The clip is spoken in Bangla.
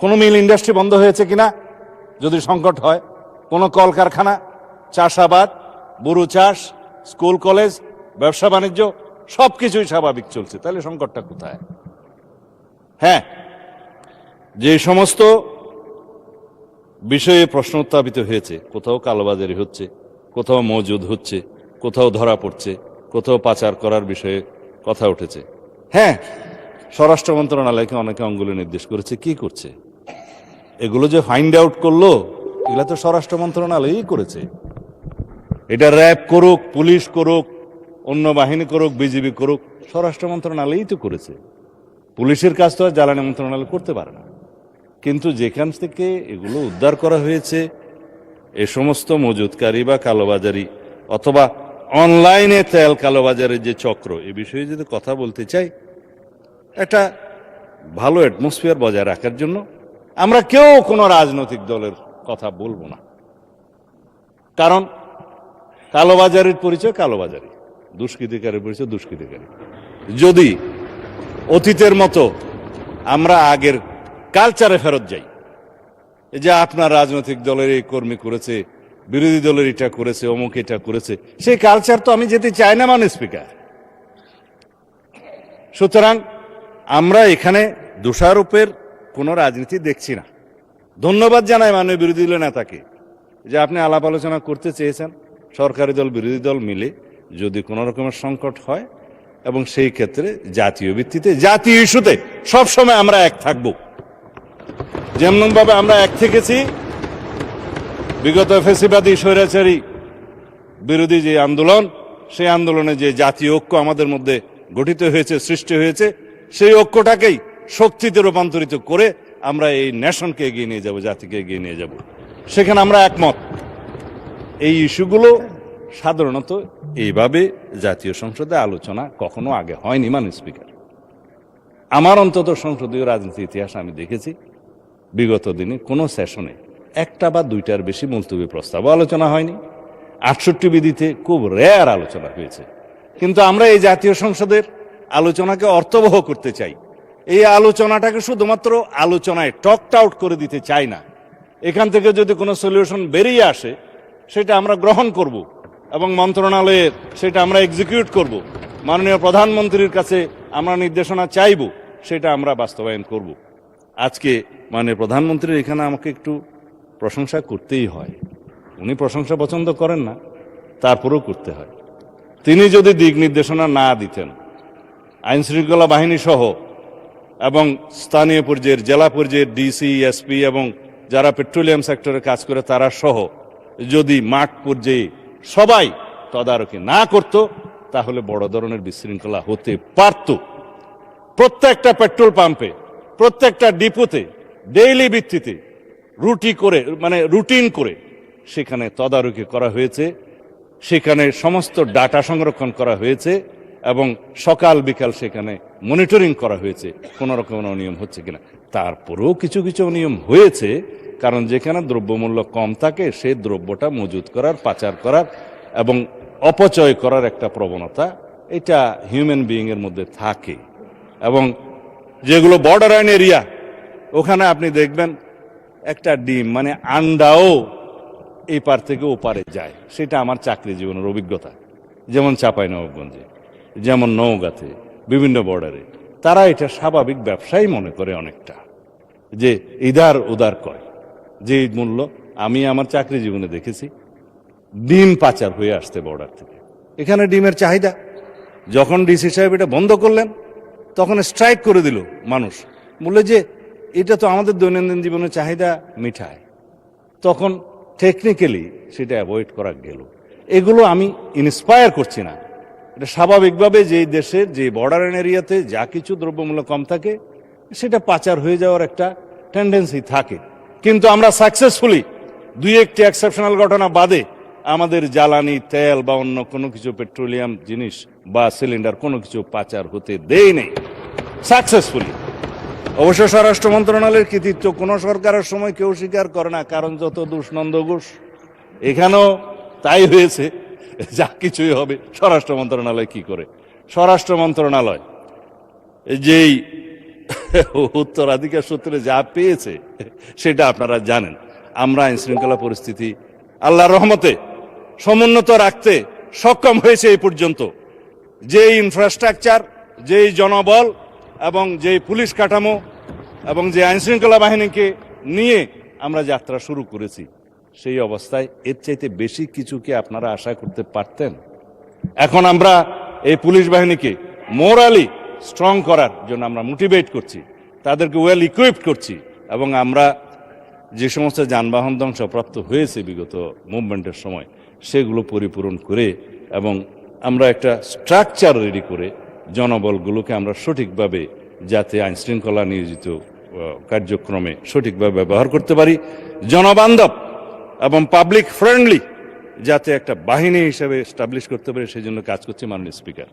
কোনো মিল ইন্ডাস্ট্রি বন্ধ হয়েছে কিনা যদি সংকট হয়, কোনো কলকারখানা, চাষাবাদ, বুরু চাষ, স্কুল কলেজ, ব্যবসা বাণিজ্য সবকিছুই স্বাভাবিক চলছে, তাহলে সংকটটা কোথায়? হ্যাঁ, যে সমস্ত বিষয়ে প্রশ্ন উত্থাপিত হয়েছে, কোথাও কালোবাজারি হচ্ছে, কোথাও মজুদ হচ্ছে, কোথাও ধরা পড়ছে, কোথাও পাচার করার বিষয়ে কথা উঠেছে। হ্যাঁ, স্বরাষ্ট্র মন্ত্রণালয়কে অনেকে অঙ্গুলি নির্দেশ করেছে, কি করছে? এগুলো যে ফাইন্ড আউট করলো, এগুলো তো স্বরাষ্ট্র মন্ত্রণালয়ই করেছে। এটা র্যাব করুক, পুলিশ করুক, অন্য বাহিনী করুক, বিজিবি করুক, স্বরাষ্ট্র মন্ত্রণালয়ই তো করেছে। পুলিশের কাজ তো আর জ্বালানি মন্ত্রণালয় করতে পারে না। কিন্তু যেখান থেকে এগুলো উদ্ধার করা হয়েছে, এ সমস্ত মজুদকারী বা কালোবাজারি অথবা অনলাইনে তেল কালোবাজারের যে চক্র, এ বিষয়ে যদি কথা বলতে চাই, একটা ভালো অ্যাটমসফিয়ার বজায় রাখার জন্য আমরা কেউ কোনো রাজনৈতিক দলের কথা বলবো না। কারণ কালোবাজারির পরিচয় কালোবাজারি, দুষ্কৃতিকারীর পরিচয় দুষ্কৃতিকারী। যদি অতীতের মতো আমরা আগের কালচারে ফেরত যাই, এই যে আপনার রাজনৈতিক দলের এই কর্মী করেছে, বিরোধী দলের এটা করেছে, অমুক এটা করেছে, সেই কালচার তো আমি যেতে চাই না, মাননীয় স্পিকার। সুতরাং আমরা এখানে দোষারোপের কোনো রাজনীতি দেখছি না। ধন্যবাদ জানাই মাননীয় বিরোধী দলের নেতাকে যে আপনি আলাপ আলোচনা করতে চেয়েছেন, সরকারি দল বিরোধী দল মিলে যদি কোনো রকমের সংকট হয়, এবং সেই ক্ষেত্রে জাতীয় ভিত্তিতে, জাতীয় ইস্যুতে সবসময় আমরা এক থাকব। যেমন ভাবে আমরা এক থেকেছি বিগত ফ্যাসিবাদী স্বৈরাচারী বিরোধী যে আন্দোলন, সেই আন্দোলনে যে জাতীয় ঐক্য আমাদের মধ্যে গঠিত হয়েছে, সৃষ্টি হয়েছে, সেই ঐক্যটাকেই শক্তিতে রূপান্তরিত করে আমরা এই নেশনকে এগিয়ে নিয়ে যাব, জাতিকে এগিয়ে নিয়ে যাব। সেখানে আমরা একমত। এই ইস্যুগুলো সাধারণত এইভাবে জাতীয় সংসদে আলোচনা কখনো আগে হয়নি, মাননীয় স্পিকার। আমার অন্তত সংসদীয় রাজনীতি ইতিহাস আমি দেখেছি, বিগত দিনে কোনো সেশনে একটা বা দুইটার বেশি মুলতবি প্রস্তাব আলোচনা হয়নি। 68 বিধিতে খুব রেয়ার আলোচনা হয়েছে। কিন্তু আমরা এই জাতীয় সংসদের আলোচনাকে অর্থবহ করতে চাই। এই আলোচনাটাকে শুধুমাত্র আলোচনায় টকড আউট করে দিতে চাই না। এখান থেকে যদি কোনো সলিউশন বেরিয়ে আসে, সেটা আমরা গ্রহণ করব এবং মন্ত্রণালয়ের সেটা আমরা এক্সিকিউট করব। মাননীয় প্রধানমন্ত্রীর কাছে আমরা নির্দেশনা চাইব, সেটা আমরা বাস্তবায়ন করব। আজকে মাননীয় প্রধানমন্ত্রীর এখানে আমাকে একটু প্রশংসা করতেই হয়। উনি প্রশংসা পছন্দ করেন না, তারপরেও করতে হয়। তিনি যদি দিক নির্দেশনা না দিতেন, আইন শৃঙ্খলা বাহিনী সহ এবং স্থানীয় পর্যায়ের, জেলা পর্যায়ের ডিসি, এসপি এবং যারা পেট্রোলিয়াম সেক্টরে কাজ করে তারা সহ যদি মাঠ পর্যায়ে সবাই তদারকি না করত, তাহলে বড় ধরনের বিশৃঙ্খলা হতে পারত। প্রত্যেকটা পেট্রোল পাম্পে, প্রত্যেকটা ডিপোতে ডেইলি ভিত্তিতে রুটিন করে সেখানে তদারকি করা হয়েছে, সেখানে সমস্ত ডাটা সংরক্ষণ করা হয়েছে এবং সকাল বিকাল সেখানে মনিটরিং করা হয়েছে কোন রকম অনিয়ম হচ্ছে কিনা। তারপরেও কিছু কিছু অনিয়ম হয়েছে, কারণ যেখানে দ্রব্যমূল্য কম থাকে সেই দ্রব্যটা মজুত করার, পাচার করার এবং অপচয় করার একটা প্রবণতা, এটা হিউম্যান বিইং এর মধ্যে থাকে। এবং যেগুলো বর্ডার লাইন এরিয়া, ওখানে আপনি দেখবেন একটা ডিম মানে আন্ডাও এই পার থেকে ও পারে যায়। সেটা আমার চাকরি জীবনের অভিজ্ঞতা। যেমন চাঁপাইনবাবগঞ্জে, যেমন নওগাঁতে, বিভিন্ন বর্ডারে তারা এটা স্বাভাবিক ব্যবসায়ী মনে করে অনেকটা, যে ইধার উদার কয় যে মূল্য। আমি আমার চাকরি জীবনে দেখেছি ডিম পাচার হয়ে আসতে বর্ডার থেকে। এখানে ডিমের চাহিদা, যখন ডিসি সাহেব এটা বন্ধ করলেন তখন স্ট্রাইক করে দিল মানুষ, বললে যে এটা তো আমাদের দৈনন্দিন জীবনের চাহিদা মিঠায়। তখন টেকনিক্যালি সেটা অ্যাভয়েড করা গেল। এগুলো আমি ইন্সপায়ার করছি না, এটা স্বাভাবিকভাবে যে দেশের যে বর্ডার এরিয়াতে যা কিছু দ্রব্যমূল্য কম থাকে সেটা পাচার হয়ে যাওয়ার একটা টেন্ডেন্সি থাকে। কিন্তু আমরা সাকসেসফুলি দুই একটি এক্সেপশনাল ঘটনা বাদে আমাদের জ্বালানি, তেল বা অন্য কোনো কিছু পেট্রোলিয়াম জিনিস বা সিলিন্ডার কোনো কিছু পাচার হতে দেই নেই সাকসেসফুলি। অবশ্য স্বরাষ্ট্র মন্ত্রণালয়ের কৃতিত্ব কোনো সরকারের সময় কেউ স্বীকার করে না, কারণ যত দোষ নন্দ ঘোষ। এখানেও তাই হয়েছে, যা কিছুই হবে স্বরাষ্ট্র মন্ত্রণালয় কি করে। স্বরাষ্ট্র মন্ত্রণালয় যেই উত্তরাধিকার সূত্রে যা পেয়েছে সেটা আপনারা জানেন। আমরা আইন শৃঙ্খলা পরিস্থিতি আল্লাহর রহমতে সমুন্নত রাখতে সক্ষম হয়েছে এই পর্যন্ত। যেই ইনফ্রাস্ট্রাকচার, যেই জনবল এবং যেই পুলিশ কাঠামো এবং যে আইন শৃঙ্খলা বাহিনীকে নিয়ে আমরা যাত্রা শুরু করেছি, সেই অবস্থায় এর চাইতে বেশি কিছু কি আপনারা আশা করতে পারতেন? এখন আমরা এই পুলিশ বাহিনীকে মোরালি স্ট্রং করার জন্য আমরা মোটিভেট করছি, তাদেরকে ওয়েল ইকুইপড করছি, এবং আমরা যে সমস্ত যানবাহন ধ্বংসপ্রাপ্ত হয়েছে বিগত মুভমেন্টের সময় সেগুলো পরিপূরণ করে এবং আমরা একটা স্ট্রাকচার রেডি করে জনবলগুলোকে আমরা সঠিকভাবে যাতে আইন শৃঙ্খলা নিয়োজিত কার্যক্রমে সঠিকভাবে ব্যবহার করতে পারি, জনবান্ধব এবং পাবলিক ফ্রেন্ডলি যাতে একটা বাহিনী হিসেবে এস্টাবলিশ করতে পারি, সেই জন্য কাজ করছে মাননীয় স্পিকার।